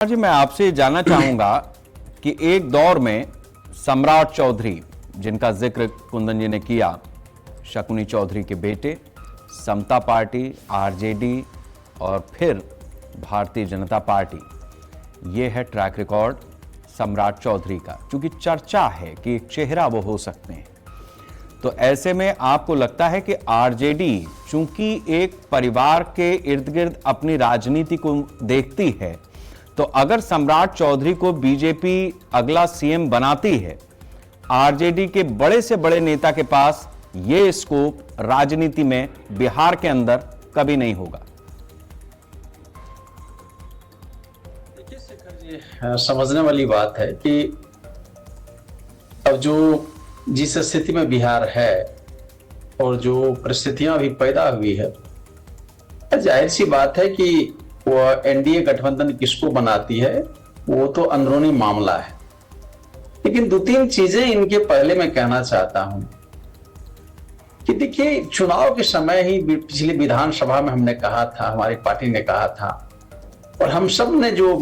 जी, मैं आपसे जानना चाहूंगा कि एक दौर में सम्राट चौधरी, जिनका जिक्र कुंदन जी ने किया, शकुनी चौधरी के बेटे, समता पार्टी, आरजेडी और फिर भारतीय जनता पार्टी, ये है ट्रैक रिकॉर्ड सम्राट चौधरी का। क्योंकि चर्चा है कि एक चेहरा वो हो सकते हैं, तो ऐसे में आपको लगता है कि आरजेडी चूंकि एक परिवार के इर्द गिर्द अपनी राजनीति को देखती है, तो अगर सम्राट चौधरी को बीजेपी अगला सीएम बनाती है, आरजेडी के बड़े से बड़े नेता के पास यह स्कोप राजनीति में बिहार के अंदर कभी नहीं होगा। देखिए शेखर जी, समझने वाली बात है कि अब जो जिस स्थिति में बिहार है और जो परिस्थितियां अभी पैदा हुई है, जाहिर सी बात है कि वो एनडीए गठबंधन किसको बनाती है वो तो अंदरूनी मामला है। लेकिन दो तीन चीजें इनके पहले मैं कहना चाहता हूं कि देखिए, चुनाव के समय ही पिछली विधानसभा में हमने कहा था, हमारी पार्टी ने कहा था, और हम सब ने जो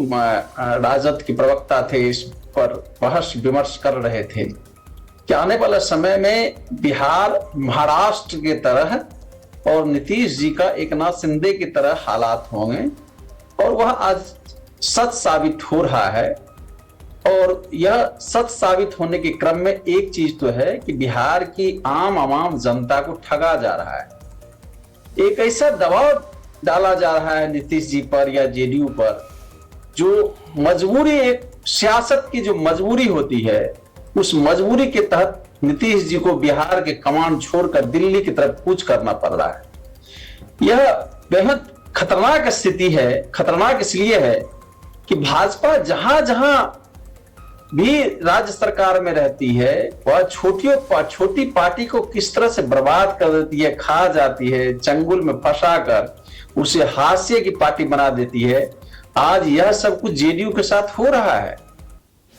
राजद के प्रवक्ता थे इस पर बहस विमर्श कर रहे थे कि आने वाला समय में बिहार महाराष्ट्र के तरह और नीतीश जी का एकनाथ शिंदे की तरह हालात होंगे, और वह आज सच साबित हो रहा है। और यह सच साबित होने के क्रम में एक चीज तो है कि बिहार की आम जनता को ठगा जा रहा है। एक ऐसा दबाव डाला जा रहा है नीतीश जी पर या जेडीयू पर, जो मजबूरी, एक सियासत की जो मजबूरी होती है, उस मजबूरी के तहत नीतीश जी को बिहार के कमांड छोड़कर दिल्ली की तरफ कूच करना पड़ रहा है। यह बेहद खतरनाक स्थिति है। खतरनाक इसलिए है कि भाजपा जहां जहां भी राज्य सरकार में रहती है, वह छोटी पार्टी को किस तरह से बर्बाद कर देती है, खा जाती है, चंगुल में फंसाकर उसे हाशिए की पार्टी बना देती है। आज यह सब कुछ जेडीयू के साथ हो रहा है।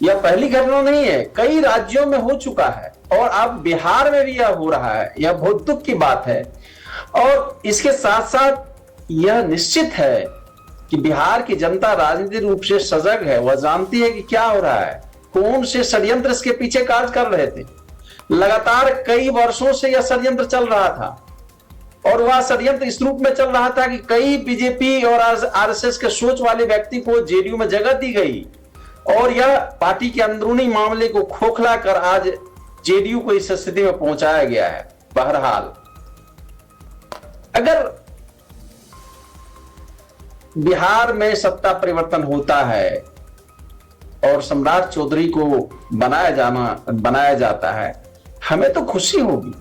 यह पहली घटना नहीं है, कई राज्यों में हो चुका है और अब बिहार में भी यह हो रहा है। यह बहुत दुख की बात है। और इसके साथ साथ यह निश्चित है कि बिहार की जनता राजनीतिक रूप से सजग है। वह जानती है कि क्या हो रहा है, कौन से षड्यंत्र इसके पीछे कार्य कर रहे थे। लगातार कई वर्षों से यह षड्यंत्र चल रहा था, और वह षड्यंत्र इस रूप में चल रहा था कि कई बीजेपी और आरएसएस के सोच वाले व्यक्ति को जेडीयू में जगह दी गई, और यह पार्टी के अंदरूनी मामले को खोखला कर आज जेडीयू को इस स्थिति में पहुंचाया गया है। बहरहाल, अगर बिहार में सत्ता परिवर्तन होता है और सम्राट चौधरी को बनाया जाता है, हमें तो खुशी होगी,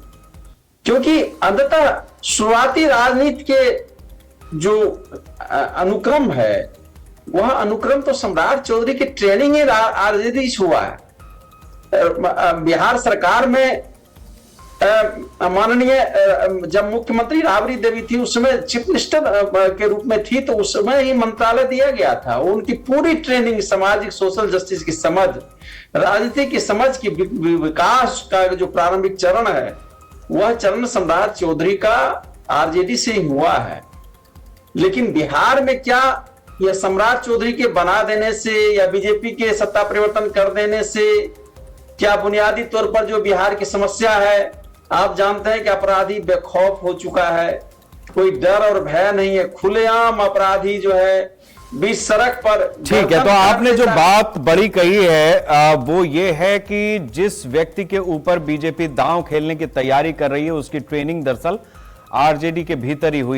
क्योंकि अंततः शुरुआती राजनीति के जो अनुक्रम है, वह अनुक्रम तो सम्राट चौधरी की ट्रेनिंग ही आरजेडी से हुआ है। बिहार सरकार में माननीय जब मुख्यमंत्री राबड़ी देवी थी, उस समय चीफ मिनिस्टर के रूप में थी, तो उस समय ही मंत्रालय दिया गया था। उनकी पूरी ट्रेनिंग सामाजिक सोशल जस्टिस की समझ, राजनीति की समझ की विकास का जो प्रारंभिक चरण है, वह चरण सम्राट चौधरी का आरजेडी से ही हुआ है। लेकिन बिहार में क्या यह सम्राट चौधरी के बना देने से या बीजेपी के सत्ता परिवर्तन कर देने से क्या बुनियादी तौर पर जो बिहार की समस्या है, आप जानते हैं कि अपराधी बेखौफ हो चुका है, कोई डर और भय नहीं है, खुलेआम अपराधी जो है बीच सड़क पर। ठीक है, तो आपने जो बात बड़ी कही है वो ये है कि जिस व्यक्ति के ऊपर बीजेपी दांव खेलने की तैयारी कर रही है, उसकी ट्रेनिंग दरअसल आरजेडी के भीतर ही हुई।